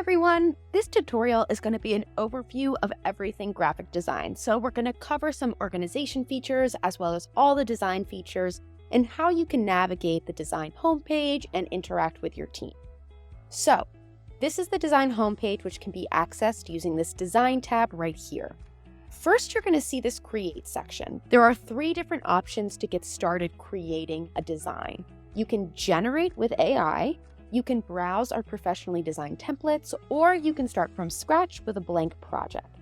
everyone! This tutorial is going to be an overview of everything graphic design. So we're going to cover some organization features as well as all the design features and how you can navigate the design homepage and interact with your team. So this is the design homepage, which can be accessed using this design tab right here. First, you're going to see this create section. There are 3 different options to get started creating a design. You can generate with AI, you can browse our professionally designed templates, or you can start from scratch with a blank project.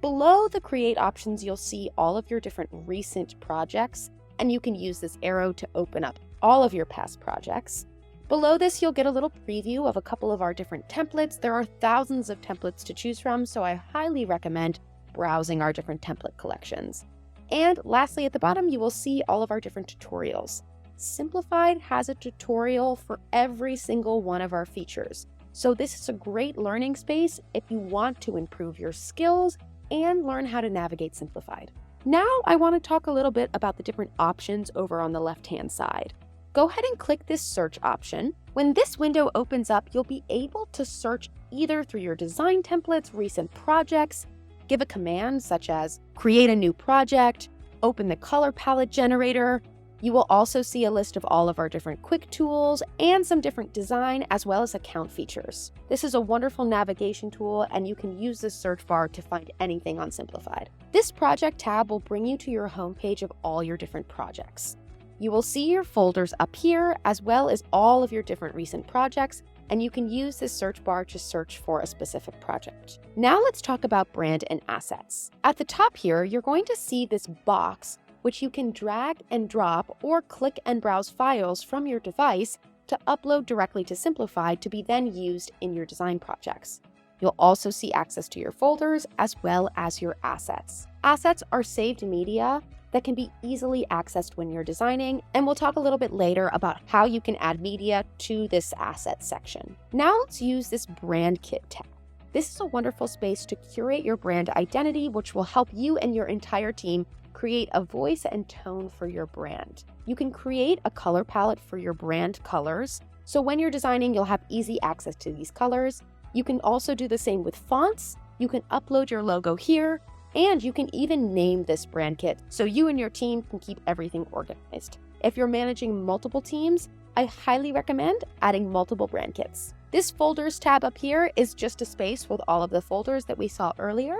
Below the create options, you'll see all of your different recent projects, and you can use this arrow to open up all of your past projects. Below this, you'll get a little preview of a couple of our different templates. There are thousands of templates to choose from, so I highly recommend browsing our different template collections. And lastly, at the bottom, you will see all of our different tutorials. Simplified has a tutorial for every single one of our features. So this is a great learning space if you want to improve your skills and learn how to navigate Simplified. Now I want to talk a little bit about the different options over on the left-hand side. Go ahead and click this search option. When this window opens up, you'll be able to search either through your design templates, recent projects, give a command such as create a new project, open the color palette generator. You will also see a list of all of our different quick tools and some different design as well as account features. This is a wonderful navigation tool, and you can use this search bar to find anything on Simplified. This project tab will bring you to your homepage of all your different projects. You will see your folders up here as well as all of your different recent projects, and you can use this search bar to search for a specific project. Now let's talk about brand and assets. At the top here, you're going to see this box which you can drag and drop or click and browse files from your device to upload directly to Simplified to be then used in your design projects. You'll also see access to your folders as well as your assets. Assets are saved media that can be easily accessed when you're designing, and we'll talk a little bit later about how you can add media to this asset section. Now let's use this brand kit tab. This is a wonderful space to curate your brand identity, which will help you and your entire team create a voice and tone for your brand. You can create a color palette for your brand colors, so when you're designing, you'll have easy access to these colors. You can also do the same with fonts. You can upload your logo here, and you can even name this brand kit so you and your team can keep everything organized. If you're managing multiple teams, I highly recommend adding multiple brand kits. This folders tab up here is just a space with all of the folders that we saw earlier.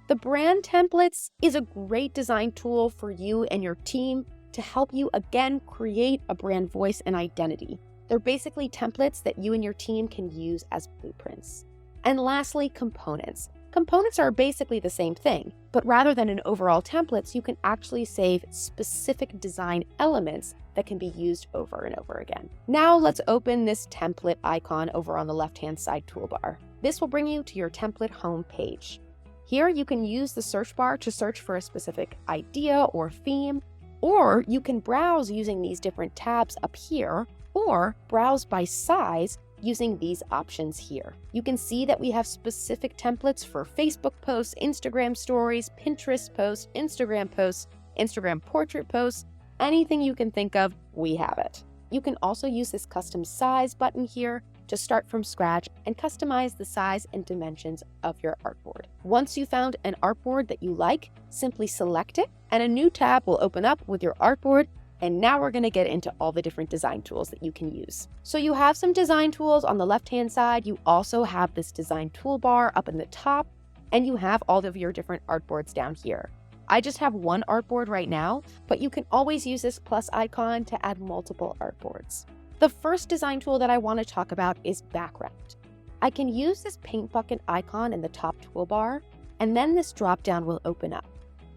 The brand templates is a great design tool for you and your team to help you again create a brand voice and identity. They're basically templates that you and your team can use as blueprints. And lastly, components. Components are basically the same thing, but rather than an overall templates, you can actually save specific design elements that can be used over and over again. Now let's open this template icon over on the left-hand side toolbar. This will bring you to your template home page. Here you can use the search bar to search for a specific idea or theme, or you can browse using these different tabs up here, or browse by size using these options here. You can see that we have specific templates for Facebook posts, Instagram stories, Pinterest posts, Instagram portrait posts, anything you can think of, we have it. You can also use this custom size button here to start from scratch and customize the size and dimensions of your artboard. Once you found an artboard that you like, simply select it and a new tab will open up with your artboard. And now we're going to get into all the different design tools that you can use. So you have some design tools on the left-hand side. You also have this design toolbar up in the top, and you have all of your different artboards down here. I just have one artboard right now, but you can always use this plus icon to add multiple artboards. The first design tool that I want to talk about is background. I can use this paint bucket icon in the top toolbar, and then this drop-down will open up.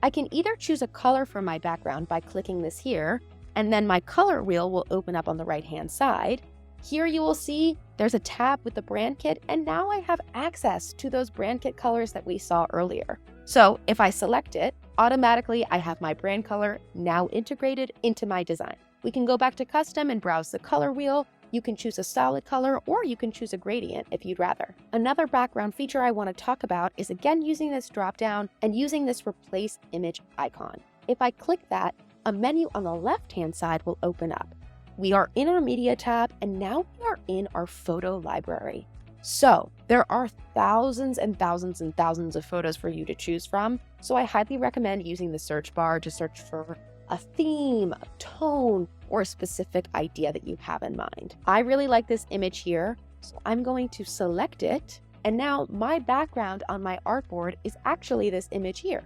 I can either choose a color for my background by clicking this here, and then my color wheel will open up on the right-hand side. Here you will see there's a tab with the brand kit, and now I have access to those brand kit colors that we saw earlier. So if I select it, automatically I have my brand color now integrated into my design. We can go back to custom and browse the color wheel. You can choose a solid color, or you can choose a gradient if you'd rather. Another background feature I want to talk about is again using this drop-down and using this replace image icon. If I click that, a menu on the left-hand side will open up. We are in our media tab, and now we are in our photo library. So there are thousands and thousands and thousands of photos for you to choose from. So I highly recommend using the search bar to search for a theme, a tone, or a specific idea that you have in mind. I really like this image here, so I'm going to select it. And now my background on my artboard is actually this image here.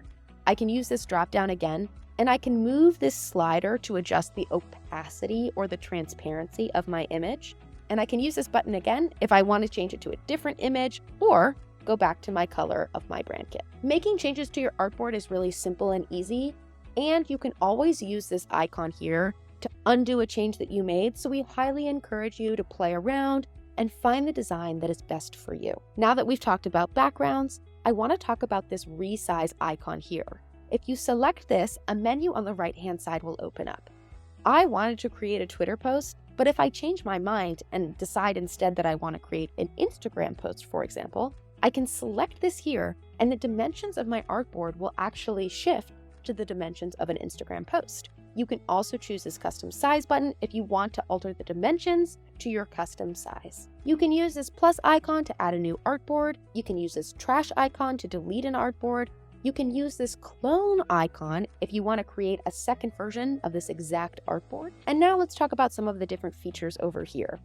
I can use this drop down again, and I can move this slider to adjust the opacity or the transparency of my image. And I can use this button again if I want to change it to a different image or go back to my color of my brand kit. Making changes to your artboard is really simple and easy, and you can always use this icon here to undo a change that you made. So we highly encourage you to play around and find the design that is best for you. Now that we've talked about backgrounds, I want to talk about this resize icon here. If you select this, a menu on the right-hand side will open up. I wanted to create a Twitter post, but if I change my mind and decide instead that I want to create an Instagram post, for example, I can select this here and the dimensions of my artboard will actually shift to the dimensions of an Instagram post. You can also choose this custom size button if you want to alter the dimensions to your custom size. You can use this plus icon to add a new artboard. You can use this trash icon to delete an artboard. You can use this clone icon if you want to create a second version of this exact artboard. And now let's talk about some of the different features over here.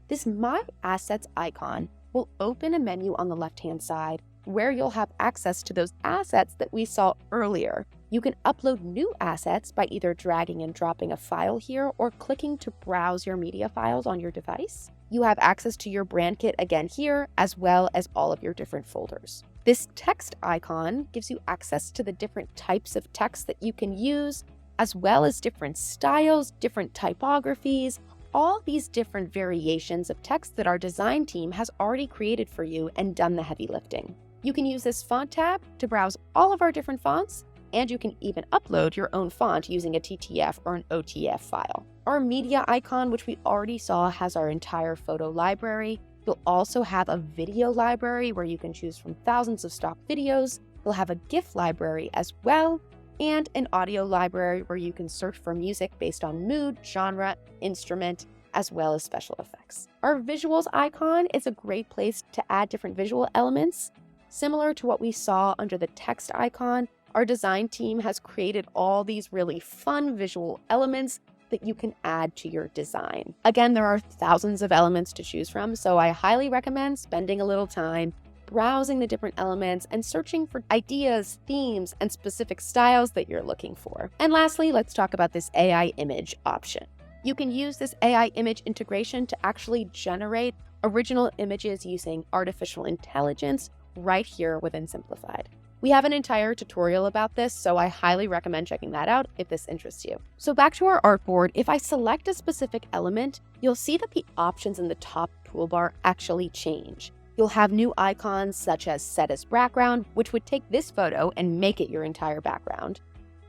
This My Assets icon will open a menu on the left-hand side where you'll have access to those assets that we saw earlier. You can upload new assets by either dragging and dropping a file here or clicking to browse your media files on your device. You have access to your brand kit again here, as well as all of your different folders. This text icon gives you access to the different types of text that you can use, as well as different styles, different typographies, all these different variations of text that our design team has already created for you and done the heavy lifting. You can use this font tab to browse all of our different fonts, and you can even upload your own font using a TTF or an OTF file. Our media icon, which we already saw, has our entire photo library. You'll also have a video library where you can choose from thousands of stock videos. You'll have a GIF library as well, and an audio library where you can search for music based on mood, genre, instrument, as well as special effects. Our visuals icon is a great place to add different visual elements. Similar to what we saw under the text icon, our design team has created all these really fun visual elements that you can add to your design. Again, there are thousands of elements to choose from, so I highly recommend spending a little time browsing the different elements and searching for ideas, themes, and specific styles that you're looking for. And lastly, let's talk about this AI image option. You can use this AI image integration to actually generate original images using artificial intelligence right here within Simplified. We have an entire tutorial about this, so I highly recommend checking that out if this interests you. So back to our artboard, if I select a specific element, you'll see that the options in the top toolbar actually change. You'll have new icons such as Set as Background, which would take this photo and make it your entire background.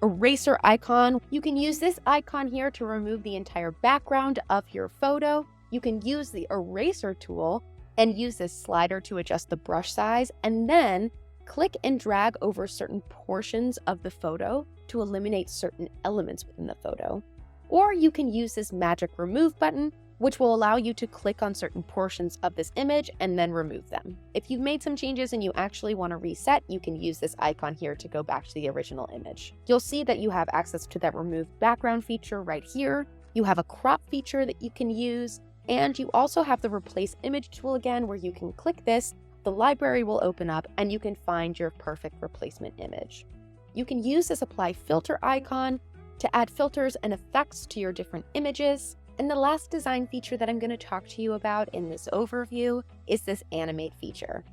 Eraser icon, you can use this icon here to remove the entire background of your photo. You can use the eraser tool and use this slider to adjust the brush size, and then click and drag over certain portions of the photo to eliminate certain elements within the photo. Or you can use this magic remove button, which will allow you to click on certain portions of this image and then remove them. If you've made some changes and you actually want to reset, you can use this icon here to go back to the original image. You'll see that you have access to that remove background feature right here. You have a crop feature that you can use, and you also have the replace image tool again, where you can click this, the library will open up, and you can find your perfect replacement image. You can use this apply filter icon to add filters and effects to your different images. And the last design feature that I'm going to talk to you about in this overview is this animate feature.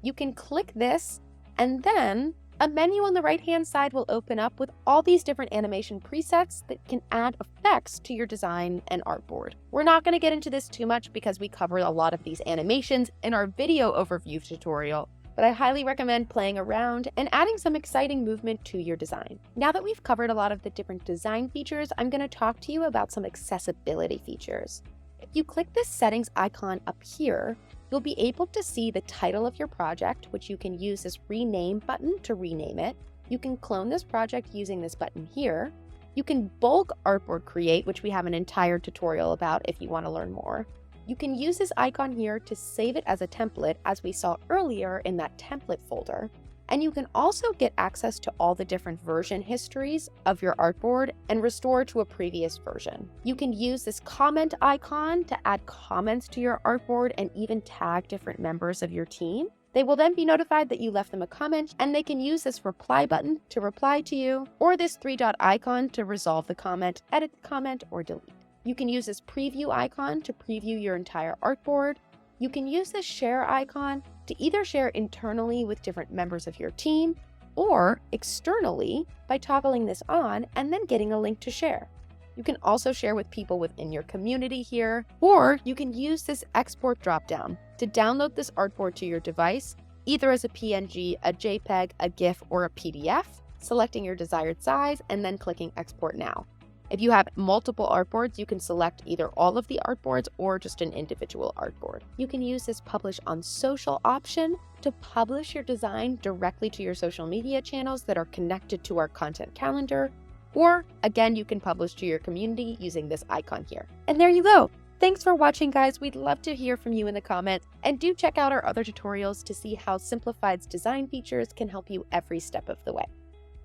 You can click this, and then a menu on the right-hand side will open up with all these different animation presets that can add effects to your design and artboard. We're not going to get into this too much because we cover a lot of these animations in our video overview tutorial, but I highly recommend playing around and adding some exciting movement to your design. Now that we've covered a lot of the different design features, I'm going to talk to you about some accessibility features. If you click this settings icon up here, you'll be able to see the title of your project, which you can use this rename button to rename it. You can clone this project using this button here. You can bulk artboard create, which we have an entire tutorial about if you want to learn more. You can use this icon here to save it as a template, as we saw earlier in that template folder. And you can also get access to all the different version histories of your artboard and restore to a previous version. You can use this comment icon to add comments to your artboard and even tag different members of your team. They will then be notified that you left them a comment, and they can use this reply button to reply to you, or this three-dot icon to resolve the comment, edit the comment, or delete. You can use this preview icon to preview your entire artboard. You can use this share icon to either share internally with different members of your team or externally by toggling this on and then getting a link to share. You can also share with people within your community here, or you can use this export dropdown to download this artboard to your device, either as a PNG, a JPEG, a GIF, or a PDF, selecting your desired size and then clicking export now. If you have multiple artboards, you can select either all of the artboards or just an individual artboard. You can use this publish on social option to publish your design directly to your social media channels that are connected to our content calendar. Or again, you can publish to your community using this icon here. And there you go. Thanks for watching, guys. We'd love to hear from you in the comments, and do check out our other tutorials to see how Simplified's design features can help you every step of the way.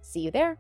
See you there.